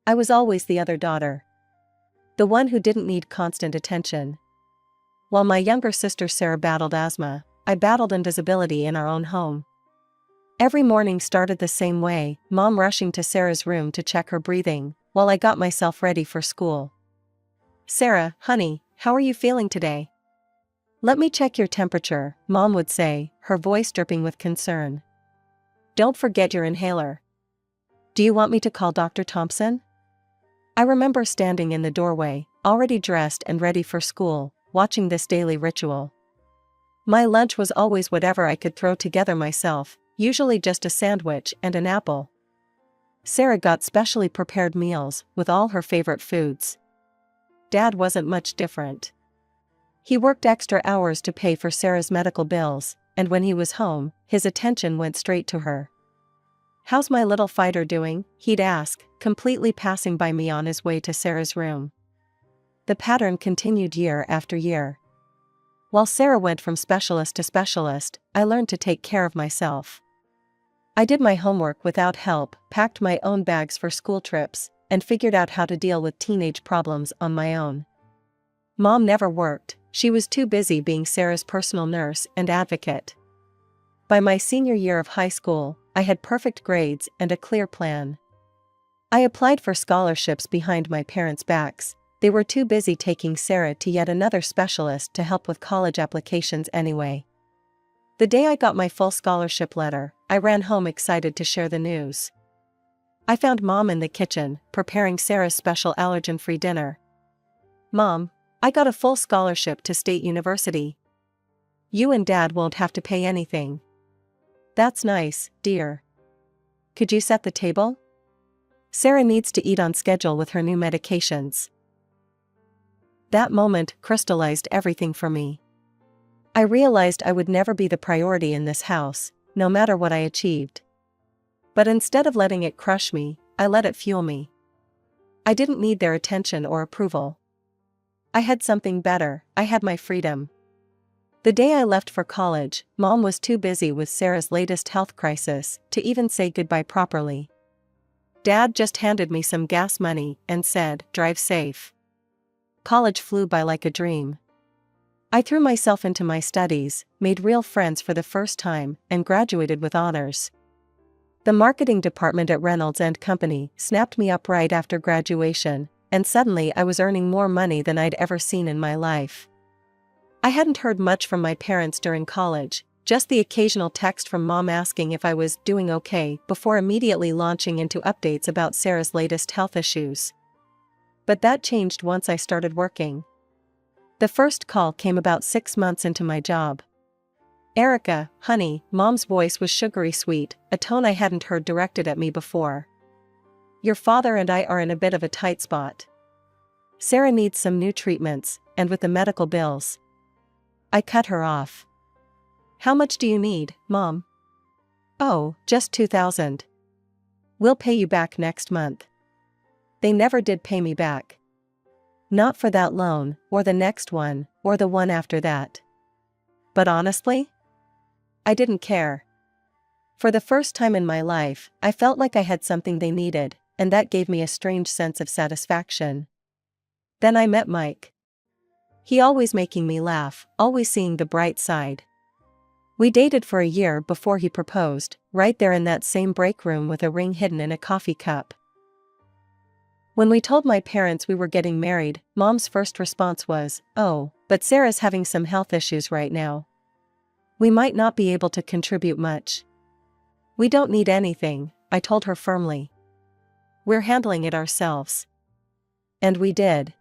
I was always the other daughter. The one who didn't need constant attention. While my younger sister Sarah battled asthma, I battled invisibility in our own home. Every morning started the same way, Mom rushing to Sarah's room to check her breathing, while I got myself ready for school. "Sarah, honey, how are you feeling today?" "Let me check your temperature," Mom would say, her voice dripping with concern. "Don't forget your inhaler. Do you want me to call Dr. Thompson?" I remember standing in the doorway, already dressed and ready for school, watching this daily ritual. My lunch was always whatever I could throw together myself, usually just a sandwich and an apple. Sarah got specially prepared meals, with all her favorite foods. Dad wasn't much different. He worked extra hours to pay for Sarah's medical bills, and when he was home, his attention went straight to her. "How's my little fighter doing?" he'd ask, completely passing by me on his way to Sarah's room. The pattern continued year after year. While Sarah went from specialist to specialist, I learned to take care of myself. I did my homework without help, packed my own bags for school trips, and figured out how to deal with teenage problems on my own. Mom never worked, she was too busy being Sarah's personal nurse and advocate. By my senior year of high school, I had perfect grades and a clear plan. I applied for scholarships behind my parents' backs. They were too busy taking Sarah to yet another specialist to help with college applications anyway. The day I got my full scholarship letter, I ran home excited to share the news. I found Mom in the kitchen, preparing Sarah's special allergen-free dinner. "Mom, I got a full scholarship to State University. You and Dad won't have to pay anything." "That's nice, dear. Could you set the table? Sarah needs to eat on schedule with her new medications." That moment crystallized everything for me. I realized I would never be the priority in this house, no matter what I achieved. But instead of letting it crush me, I let it fuel me. I didn't need their attention or approval. I had something better, I had my freedom. The day I left for college, Mom was too busy with Sarah's latest health crisis to even say goodbye properly. Dad just handed me some gas money and said, "Drive safe." College flew by like a dream. I threw myself into my studies, made real friends for the first time, and graduated with honors. The marketing department at Reynolds and Company snapped me up right after graduation, and suddenly I was earning more money than I'd ever seen in my life. I hadn't heard much from my parents during college, just the occasional text from Mom asking if I was doing okay before immediately launching into updates about Sarah's latest health issues. But that changed once I started working. The first call came about 6 months into my job. "Erica, honey," Mom's voice was sugary sweet, a tone I hadn't heard directed at me before. "Your father and I are in a bit of a tight spot. Sarah needs some new treatments, and with the medical bills." I cut her off. "How much do you need, Mom?" "Oh, just $2,000. We'll pay you back next month." They never did pay me back. Not for that loan, or the next one, or the one after that. But honestly, I didn't care. For the first time in my life, I felt like I had something they needed, and that gave me a strange sense of satisfaction. Then I met Mike. He always making me laugh, always seeing the bright side. We dated for a year before he proposed, right there in that same break room with a ring hidden in a coffee cup. When we told my parents we were getting married, Mom's first response was, "Oh, but Sarah's having some health issues right now. We might not be able to contribute much." "We don't need anything," I told her firmly. "We're handling it ourselves." And we did.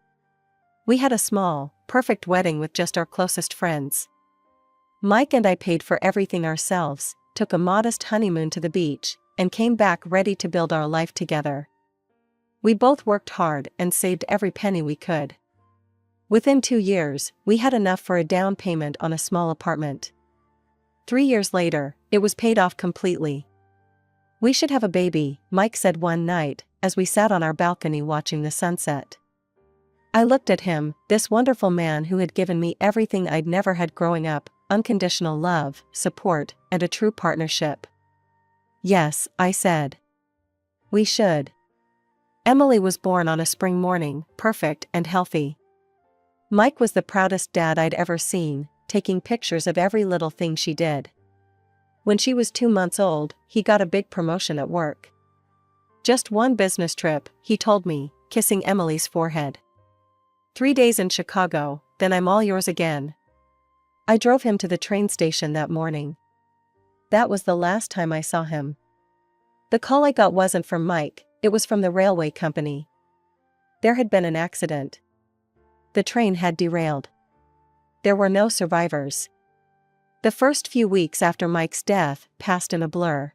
We had a small, perfect wedding with just our closest friends. Mike and I paid for everything ourselves, took a modest honeymoon to the beach, and came back ready to build our life together. We both worked hard and saved every penny we could. Within 2 years, we had enough for a down payment on a small apartment. 3 years later, it was paid off completely. "We should have a baby," Mike said one night, as we sat on our balcony watching the sunset. I looked at him, this wonderful man who had given me everything I'd never had growing up, unconditional love, support, and a true partnership. "Yes," I said. "We should." Emily was born on a spring morning, perfect and healthy. Mike was the proudest dad I'd ever seen, taking pictures of every little thing she did. When she was 2 months old, he got a big promotion at work. Just one business trip, he told me, kissing Emily's forehead. 3 days in Chicago, then I'm all yours again. I drove him to the train station that morning. That was the last time I saw him. The call I got wasn't from Mike, it was from the railway company. There had been an accident. The train had derailed. There were no survivors. The first few weeks after Mike's death passed in a blur.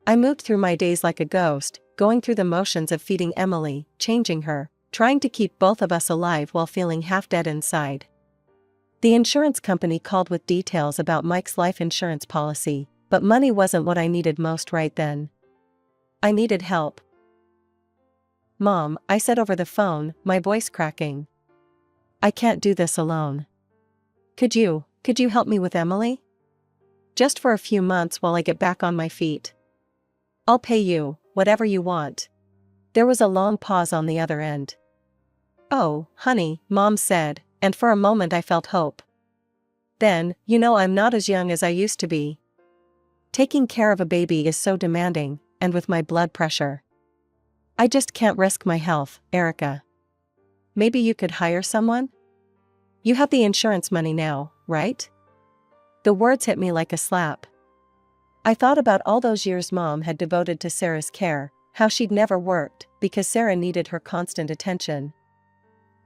I moved through my days like a ghost, going through the motions of feeding Emily, changing her, trying to keep both of us alive while feeling half dead inside. The insurance company called with details about Mike's life insurance policy, but money wasn't what I needed most right then. I needed help. "Mom," I said over the phone, my voice cracking. "I can't do this alone. Could you help me with Emily? Just for a few months while I get back on my feet. I'll pay you, whatever you want." There was a long pause on the other end. "Oh, honey," Mom said, and for a moment I felt hope. Then, I'm not as young as I used to be. Taking care of a baby is so demanding, and with my blood pressure. I just can't risk my health, Erica. Maybe you could hire someone? You have the insurance money now, right? The words hit me like a slap. I thought about all those years Mom had devoted to Sarah's care, how she'd never worked, because Sarah needed her constant attention.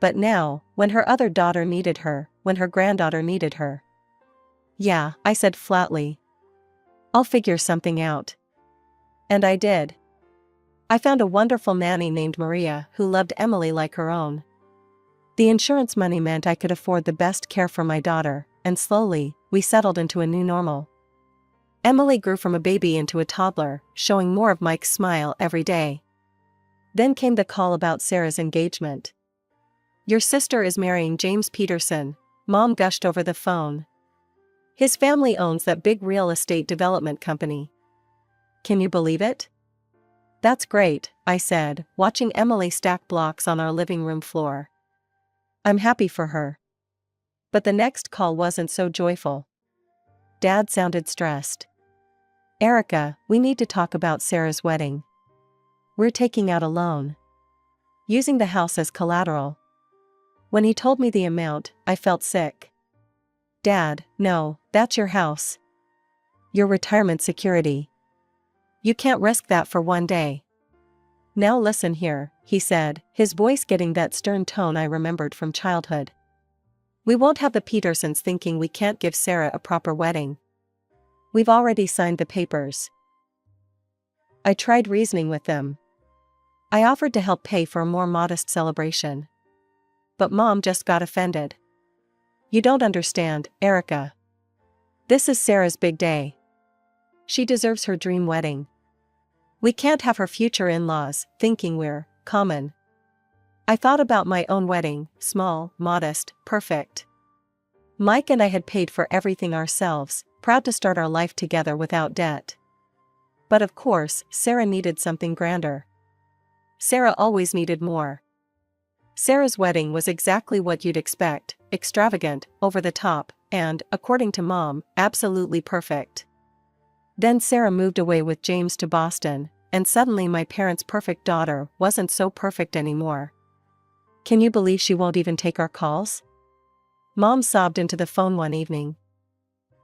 But now, when her other daughter needed her, when her granddaughter needed her. "Yeah," I said flatly. "I'll figure something out." And I did. I found a wonderful nanny named Maria who loved Emily like her own. The insurance money meant I could afford the best care for my daughter, and slowly, we settled into a new normal. Emily grew from a baby into a toddler, showing more of Mike's smile every day. Then came the call about Sarah's engagement. "Your sister is marrying James Peterson," Mom gushed over the phone. "His family owns that big real estate development company. Can you believe it?" "That's great," I said, watching Emily stack blocks on our living room floor. "I'm happy for her." But the next call wasn't so joyful. Dad sounded stressed. "Erica, we need to talk about Sarah's wedding. We're taking out a loan. Using the house as collateral." When he told me the amount, I felt sick. "Dad, no, that's your house. Your retirement security. You can't risk that for one day." "Now listen here," he said, his voice getting that stern tone I remembered from childhood. "We won't have the Petersons thinking we can't give Sarah a proper wedding. We've already signed the papers." I tried reasoning with them. I offered to help pay for a more modest celebration. But Mom just got offended. "You don't understand, Erica. This is Sarah's big day. She deserves her dream wedding. We can't have her future in-laws thinking we're common." I thought about my own wedding, small, modest, perfect. Mike and I had paid for everything ourselves, proud to start our life together without debt. But of course, Sarah needed something grander. Sarah always needed more. Sarah's wedding was exactly what you'd expect, extravagant, over the top, and, according to Mom, absolutely perfect. Then Sarah moved away with James to Boston, and suddenly my parents' perfect daughter wasn't so perfect anymore. "Can you believe she won't even take our calls?" Mom sobbed into the phone one evening.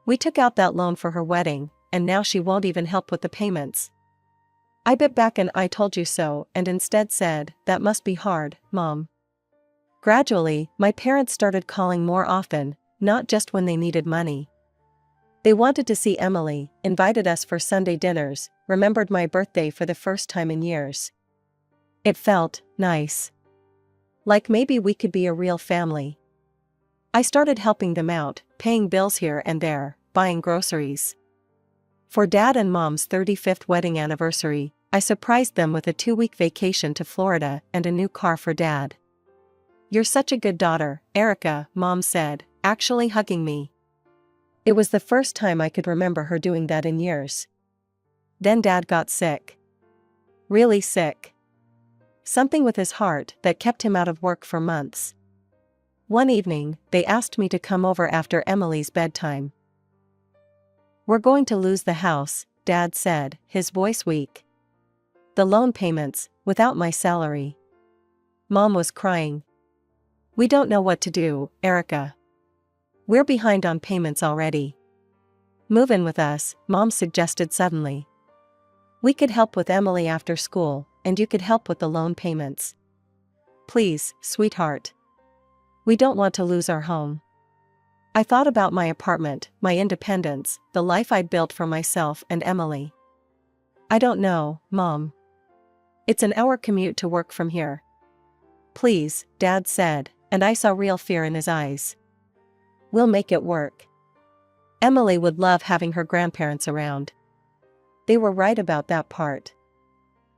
"We took out that loan for her wedding, and now she won't even help with the payments." I bit back an "I told you so" and instead said, "That must be hard, Mom." Gradually, my parents started calling more often, not just when they needed money. They wanted to see Emily, invited us for Sunday dinners, remembered my birthday for the first time in years. It felt nice. Like maybe we could be a real family. I started helping them out, paying bills here and there, buying groceries. For Dad and Mom's 35th wedding anniversary, I surprised them with a 2-week vacation to Florida and a new car for Dad. "You're such a good daughter, Erica," Mom said, actually hugging me. It was the first time I could remember her doing that in years. Then Dad got sick. Really sick. something with his heart that kept him out of work for months. One evening, they asked me to come over after Emily's bedtime. "We're going to lose the house," Dad said, his voice weak. "The loan payments, without my salary." Mom was crying. "We don't know what to do, Erica. We're behind on payments already." "Move in with us," Mom suggested suddenly. "We could help with Emily after school, and you could help with the loan payments." "Please, sweetheart. We don't want to lose our home." I thought about my apartment, my independence, the life I'd built for myself and Emily. "I don't know, Mom. It's an hour commute to work from here." "Please," Dad said, and I saw real fear in his eyes. "We'll make it work." Emily would love having her grandparents around. They were right about that part.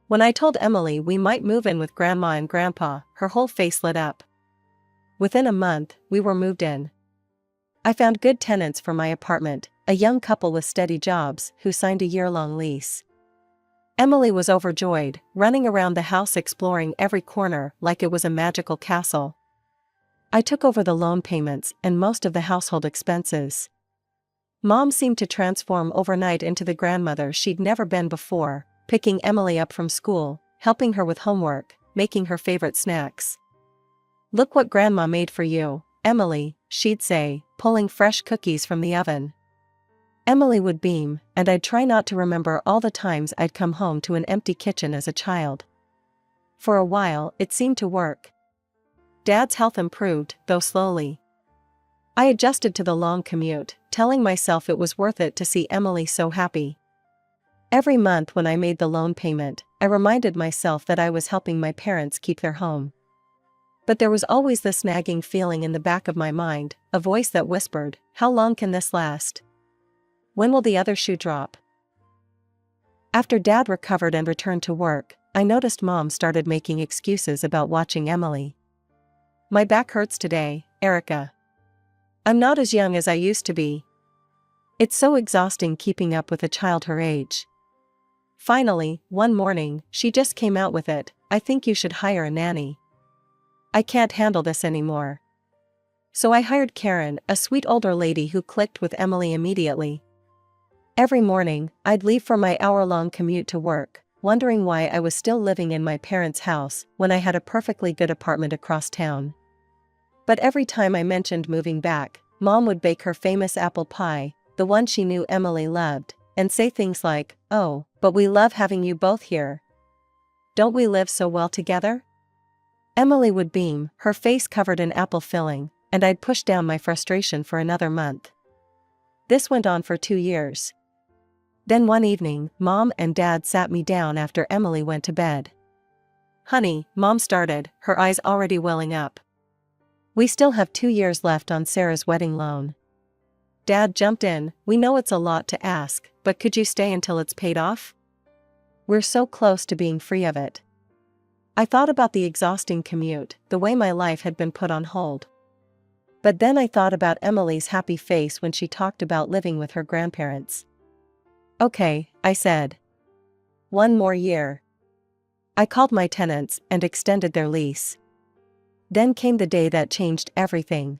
When I told Emily we might move in with Grandma and Grandpa, her whole face lit up. Within a month, we were moved in. I found good tenants for my apartment, a young couple with steady jobs who signed a year-long lease. Emily was overjoyed, running around the house exploring every corner like it was a magical castle. I took over the loan payments and most of the household expenses. Mom seemed to transform overnight into the grandmother she'd never been before, picking Emily up from school, helping her with homework, making her favorite snacks. "Look what Grandma made for you, Emily," she'd say, pulling fresh cookies from the oven. Emily would beam, and I'd try not to remember all the times I'd come home to an empty kitchen as a child. For a while, it seemed to work. Dad's health improved, though slowly. I adjusted to the long commute, telling myself it was worth it to see Emily so happy. Every month when I made the loan payment, I reminded myself that I was helping my parents keep their home. But there was always this nagging feeling in the back of my mind, a voice that whispered, "How long can this last? When will the other shoe drop?" After Dad recovered and returned to work, I noticed Mom started making excuses about watching Emily. "My back hurts today, Erica. I'm not as young as I used to be. It's so exhausting keeping up with a child her age." Finally, one morning, she just came out with it, "I think you should hire a nanny. I can't handle this anymore." So I hired Karen, a sweet older lady who clicked with Emily immediately. Every morning, I'd leave for my hour-long commute to work, wondering why I was still living in my parents' house when I had a perfectly good apartment across town. But every time I mentioned moving back, Mom would bake her famous apple pie, the one she knew Emily loved, and say things like, "Oh, but we love having you both here. Don't we live so well together?" Emily would beam, her face covered in apple filling, and I'd push down my frustration for another month. This went on for 2 years. Then one evening, Mom and Dad sat me down after Emily went to bed. "Honey," Mom started, her eyes already welling up. "We still have 2 years left on Sarah's wedding loan." Dad jumped in, "We know it's a lot to ask, but could you stay until it's paid off? We're so close to being free of it." I thought about the exhausting commute, the way my life had been put on hold. But then I thought about Emily's happy face when she talked about living with her grandparents. "Okay," I said. "1 more year." I called my tenants and extended their lease. Then came the day that changed everything.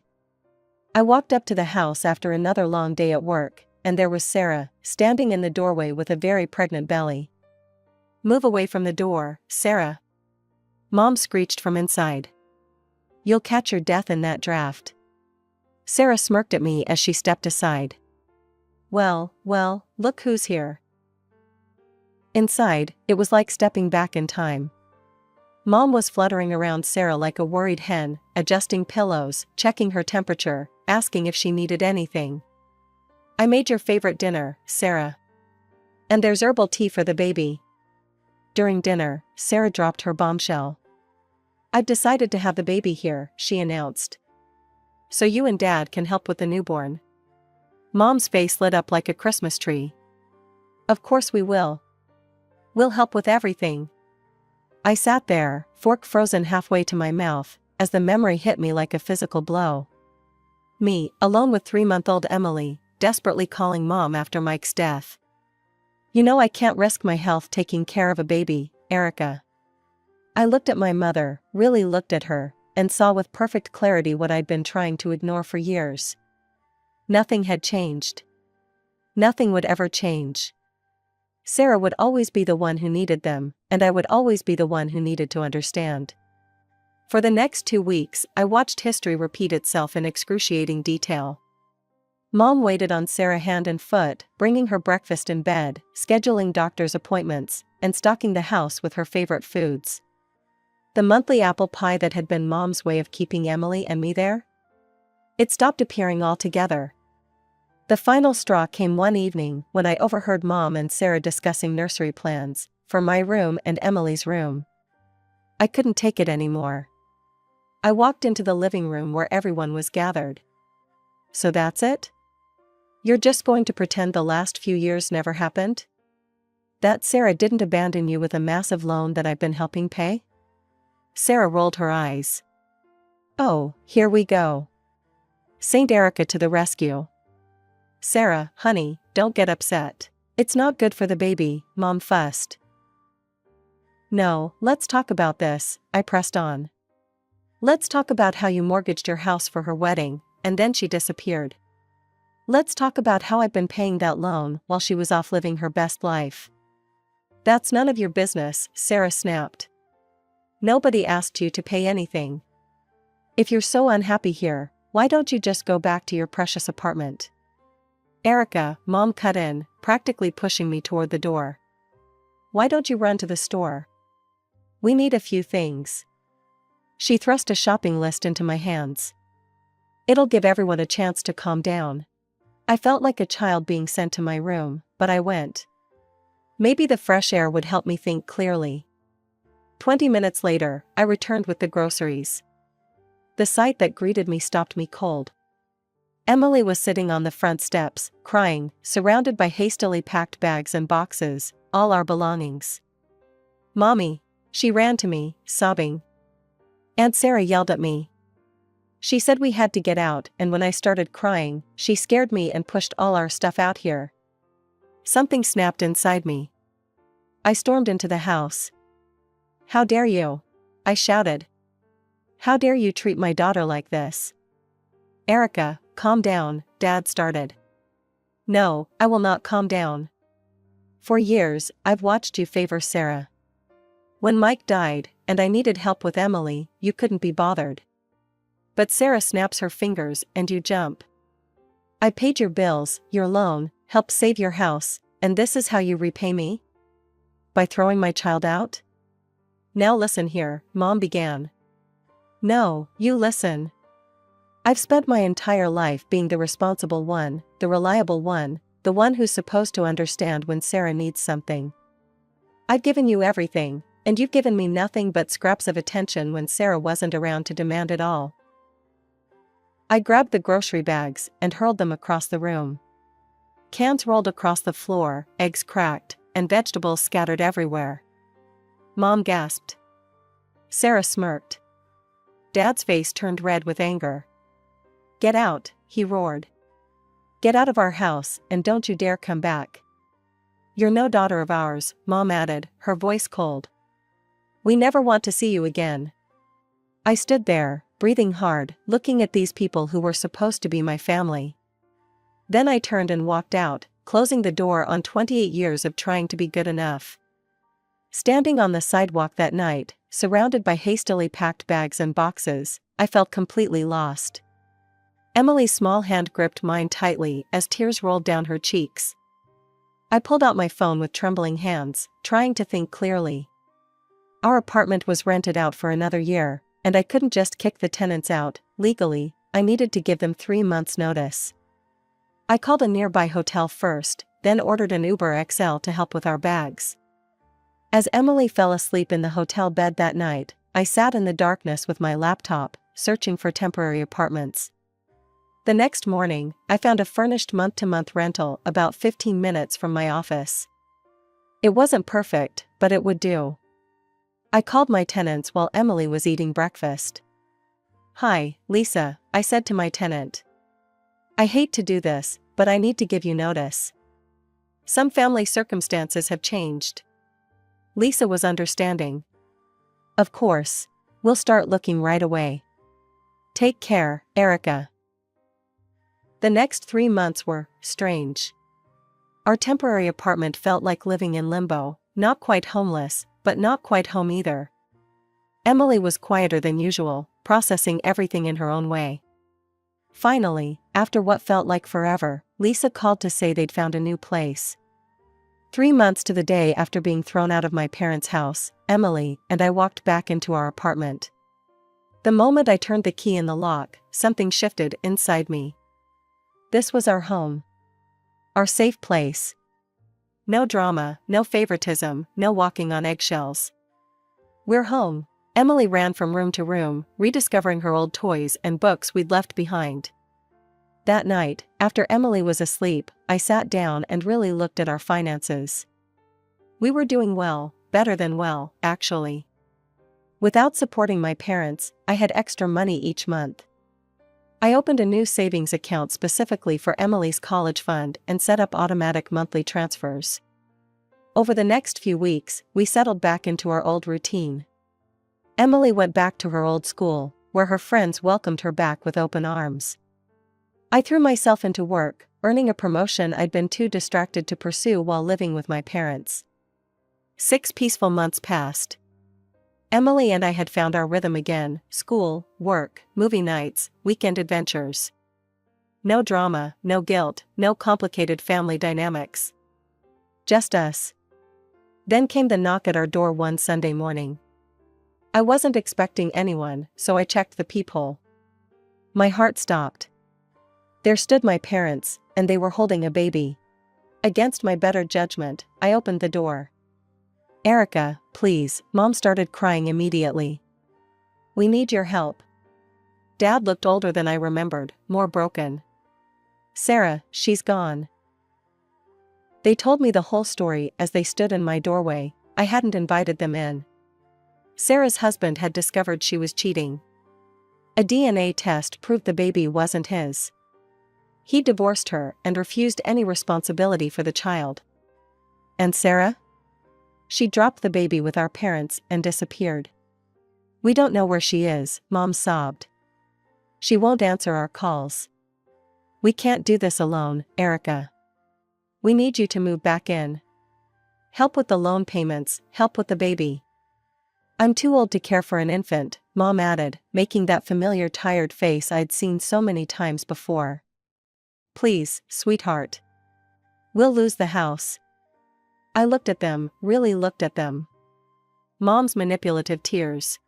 I walked up to the house after another long day at work, and there was Sarah, standing in the doorway with a very pregnant belly. "Move away from the door, Sarah," Mom screeched from inside. "You'll catch your death in that draft." Sarah smirked at me as she stepped aside. Well, look who's here." Inside, it was like stepping back in time. Mom was fluttering around Sarah like a worried hen, adjusting pillows, checking her temperature, asking if she needed anything. "I made your favorite dinner, Sarah. And there's herbal tea for the baby." During dinner, Sarah dropped her bombshell. "I've decided to have the baby here," she announced. "So you and Dad can help with the newborn." Mom's face lit up like a Christmas tree. "Of course we will. We'll help with everything." I sat there, fork frozen halfway to my mouth, as the memory hit me like a physical blow. Me, alone with 3-month-old Emily, desperately calling Mom after Mike's death. "You know I can't risk my health taking care of a baby, Erica. I looked at my mother, really looked at her, and saw with perfect clarity what I'd been trying to ignore for years. Nothing had changed. Nothing would ever change. Sarah would always be the one who needed them, and I would always be the one who needed to understand. For the next 2 weeks, I watched history repeat itself in excruciating detail. Mom waited on Sarah hand and foot, bringing her breakfast in bed, scheduling doctor's appointments, and stocking the house with her favorite foods. The monthly apple pie that had been Mom's way of keeping Emily and me there? It stopped appearing altogether. The final straw came one evening when I overheard Mom and Sarah discussing nursery plans for my room and Emily's room. I couldn't take it anymore. I walked into the living room where everyone was gathered. So that's it? You're just going to pretend the last few years never happened? That Sarah didn't abandon you with a massive loan that I've been helping pay? Sarah rolled her eyes. Oh, here we go. Saint Erica to the rescue. Sarah, honey, don't get upset. It's not good for the baby, Mom fussed. No, let's talk about this, I pressed on. Let's talk about how you mortgaged your house for her wedding, and then she disappeared. Let's talk about how I've been paying that loan while she was off living her best life. That's none of your business, Sarah snapped. Nobody asked you to pay anything. If you're so unhappy here, why don't you just go back to your precious apartment? Erica, Mom cut in, practically pushing me toward the door. Why don't you run to the store? We need a few things. She thrust a shopping list into my hands. It'll give everyone a chance to calm down. I felt like a child being sent to my room, but I went. Maybe the fresh air would help me think clearly. 20 minutes later, I returned with the groceries. The sight that greeted me stopped me cold. Emily was sitting on the front steps, crying, surrounded by hastily packed bags and boxes, all our belongings. Mommy! She ran to me, sobbing. Aunt Sarah yelled at me. She said we had to get out, and when I started crying, she scared me and pushed all our stuff out here. Something snapped inside me. I stormed into the house. How dare you? I shouted. How dare you treat my daughter like this? Erica, calm down, Dad started. No, I will not calm down. For years, I've watched you favor Sarah. When Mike died, and I needed help with Emily, you couldn't be bothered. But Sarah snaps her fingers and you jump. I paid your bills, your loan, helped save your house, and this is how you repay me? By throwing my child out? Now listen here, Mom began. No, you listen. I've spent my entire life being the responsible one, the reliable one, the one who's supposed to understand when Sarah needs something. I've given you everything, and you've given me nothing but scraps of attention when Sarah wasn't around to demand it all. I grabbed the grocery bags and hurled them across the room. Cans rolled across the floor, eggs cracked, and vegetables scattered everywhere. Mom gasped. Sarah smirked. Dad's face turned red with anger. Get out, he roared. Get out of our house, and don't you dare come back. You're no daughter of ours, Mom added, her voice cold. We never want to see you again. I stood there, breathing hard, looking at these people who were supposed to be my family. Then I turned and walked out, closing the door on 28 years of trying to be good enough. Standing on the sidewalk that night, surrounded by hastily packed bags and boxes, I felt completely lost. Emily's small hand gripped mine tightly as tears rolled down her cheeks. I pulled out my phone with trembling hands, trying to think clearly. Our apartment was rented out for another year, and I couldn't just kick the tenants out. Legally, I needed to give them 3 months' notice. I called a nearby hotel first, then ordered an Uber XL to help with our bags. As Emily fell asleep in the hotel bed that night, I sat in the darkness with my laptop, searching for temporary apartments. The next morning, I found a furnished month-to-month rental about 15 minutes from my office. It wasn't perfect, but it would do. I called my tenants while Emily was eating breakfast. Hi, Lisa, I said to my tenant. I hate to do this, but I need to give you notice. Some family circumstances have changed. Lisa was understanding. Of course. We'll start looking right away. Take care, Erica. The next 3 months were strange. Our temporary apartment felt like living in limbo, not quite homeless, but not quite home either. Emily was quieter than usual, processing everything in her own way. Finally, after what felt like forever, Lisa called to say they'd found a new place. 3 months to the day after being thrown out of my parents' house, Emily and I walked back into our apartment. The moment I turned the key in the lock, something shifted inside me. This was our home. Our safe place. No drama, no favoritism, no walking on eggshells. We're home. Emily ran from room to room, rediscovering her old toys and books we'd left behind. That night, after Emily was asleep, I sat down and really looked at our finances. We were doing well, better than well, actually. Without supporting my parents, I had extra money each month. I opened a new savings account specifically for Emily's college fund and set up automatic monthly transfers. Over the next few weeks, we settled back into our old routine. Emily went back to her old school, where her friends welcomed her back with open arms. I threw myself into work, earning a promotion I'd been too distracted to pursue while living with my parents. 6 peaceful months passed. Emily and I had found our rhythm again: school, work, movie nights, weekend adventures. No drama, no guilt, no complicated family dynamics. Just us. Then came the knock at our door one Sunday morning. I wasn't expecting anyone, so I checked the peephole. My heart stopped. There stood my parents, and they were holding a baby. Against my better judgment, I opened the door. "Erica, please," Mom started crying immediately. "We need your help." Dad looked older than I remembered, more broken. "Sarah, she's gone." They told me the whole story as they stood in my doorway. I hadn't invited them in. Sarah's husband had discovered she was cheating. A DNA test proved the baby wasn't his. He divorced her and refused any responsibility for the child. And Sarah? She dropped the baby with our parents and disappeared. "We don't know where she is," Mom sobbed. "She won't answer our calls. We can't do this alone, Erica. We need you to move back in. Help with the loan payments, help with the baby." "I'm too old to care for an infant," Mom added, making that familiar tired face I'd seen so many times before. "Please, sweetheart. We'll lose the house." I looked at them, really looked at them. Mom's manipulative tears.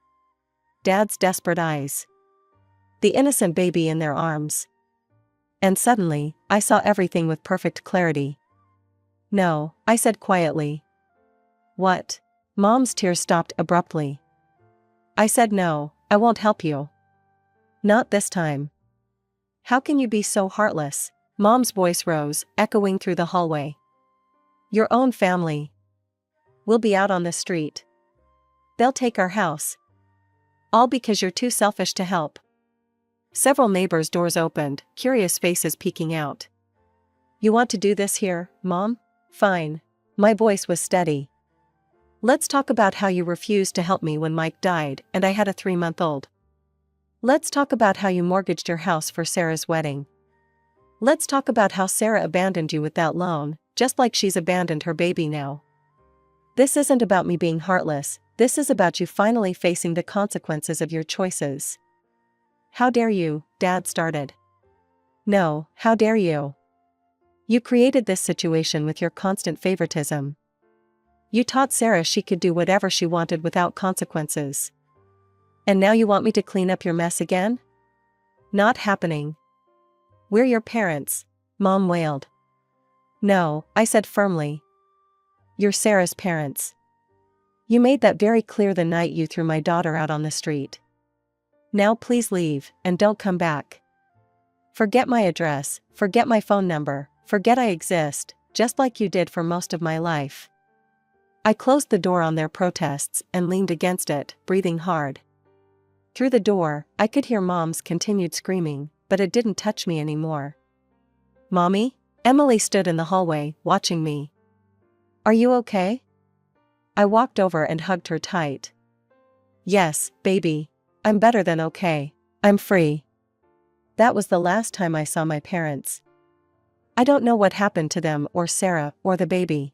Dad's desperate eyes. The innocent baby in their arms. And suddenly, I saw everything with perfect clarity. "No," I said quietly. "What?" Mom's tears stopped abruptly. I said, "No, I won't help you. Not this time." "How can you be so heartless?" Mom's voice rose, echoing through the hallway. "Your own family. We'll be out on the street. They'll take our house. All because you're too selfish to help." Several neighbors' doors opened, curious faces peeking out. "You want to do this here, Mom? Fine." My voice was steady. "Let's talk about how you refused to help me when Mike died and I had a 3-month-old. Let's talk about how you mortgaged your house for Sarah's wedding. Let's talk about how Sarah abandoned you with that loan, just like she's abandoned her baby now. This isn't about me being heartless, this is about you finally facing the consequences of your choices." "How dare you," Dad started. "No, how dare you? You created this situation with your constant favoritism. You taught Sarah she could do whatever she wanted without consequences. And now you want me to clean up your mess again? Not happening. We're your parents," Mom wailed. "No," I said firmly. "You're Sarah's parents. You made that very clear the night you threw my daughter out on the street. Now please leave, and don't come back. Forget my address, forget my phone number, forget I exist, just like you did for most of my life." I closed the door on their protests and leaned against it, breathing hard. Through the door, I could hear Mom's continued screaming, but it didn't touch me anymore. "Mommy?" Emily stood in the hallway, watching me. "Are you okay?" I walked over and hugged her tight. Yes, baby. I'm better than okay. I'm free. That was the last time I saw my parents. I don't know what happened to them or Sarah or the baby.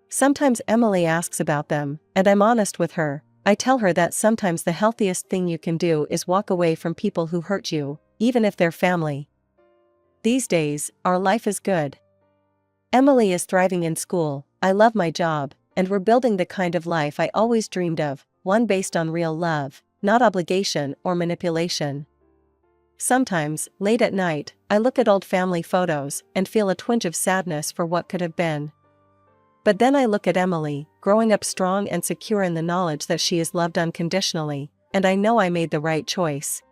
Sometimes Emily asks about them, and I'm honest with her. I tell her that sometimes the healthiest thing you can do is walk away from people who hurt you, even if they're family. These days, our life is good. Emily is thriving in school, I love my job, and we're building the kind of life I always dreamed of, one based on real love, not obligation or manipulation. Sometimes, late at night, I look at old family photos and feel a twinge of sadness for what could have been. But then I look at Emily, growing up strong and secure in the knowledge that she is loved unconditionally, and I know I made the right choice.